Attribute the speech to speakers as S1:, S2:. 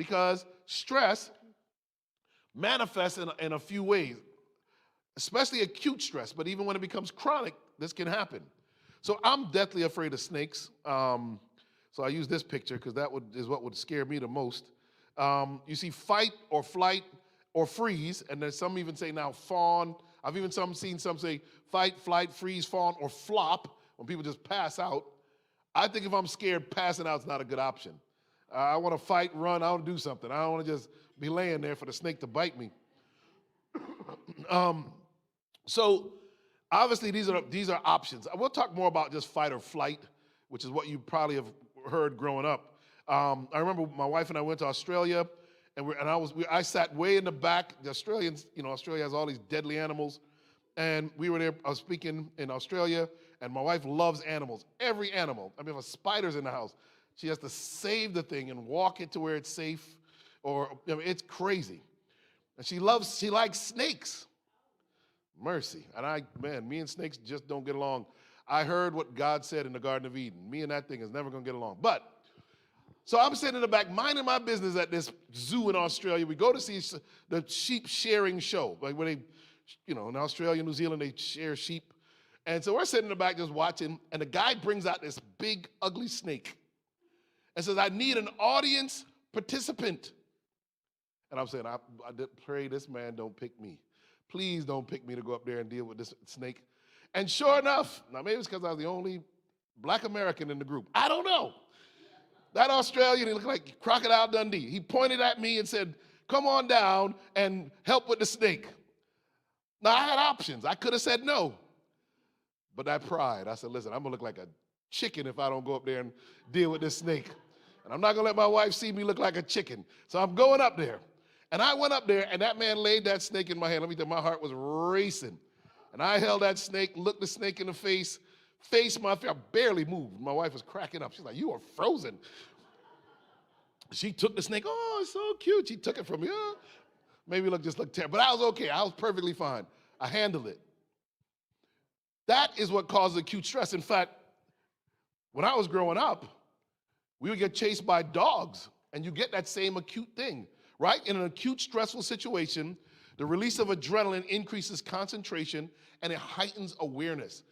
S1: because stress manifests in a few ways, especially acute stress, but even when it becomes chronic, this can happen. So I'm deathly afraid of snakes. So I use this picture because is what would scare me the most. You see fight or flight or freeze, and there's some even say now fawn. I've even seen some say fight, flight, freeze, fawn, or flop, when people just pass out. I think if I'm scared, passing out is not a good option. I want to fight, run, I want to do something. I don't want to just be laying there for the snake to bite me. So obviously these are options. We'll talk more about just fight or flight, which is what you probably have heard growing up. I remember my wife and I went to Australia, and I sat way in the back. The Australians, Australia has all these deadly animals, and we were there. I was speaking in Australia, and my wife loves animals, every animal. I mean, if a spider's in the house, she has to save the thing and walk it to where it's safe, it's crazy. And she likes snakes. Mercy. And me and snakes just don't get along. I heard what God said in the Garden of Eden. Me and that thing is never going to get along. So I'm sitting in the back minding my business at this zoo in Australia. We go to see the sheep sharing show. Like when they, in Australia, New Zealand, they share sheep. And so we're sitting in the back just watching, and the guy brings out this big, ugly snake and says, I need an audience participant. And I'm saying, I pray this man don't pick me. Please don't pick me to go up there and deal with this snake. And sure enough, now maybe it's because I was the only black American in the group. I don't know. That Australian, he looked like Crocodile Dundee. He pointed at me and said, come on down and help with the snake. Now, I had options. I could have said no. But that pride, I said, listen, I'm going to look like a chicken if I don't go up there and deal with this snake. And I'm not going to let my wife see me look like a chicken. So I'm going up there. And I went up there, and that man laid that snake in my hand. Let me tell you, my heart was racing. And I held that snake, looked the snake in the face, my face. I barely moved. My wife was cracking up. She's like, you are frozen. She took the snake. Oh, it's so cute. She took it from me. Oh. Maybe it just looked terrible. But I was okay. I was perfectly fine. I handled it. That is what causes acute stress. In fact, when I was growing up, we would get chased by dogs, and you get that same acute thing, right? In an acute stressful situation, the release of adrenaline increases concentration, and it heightens awareness.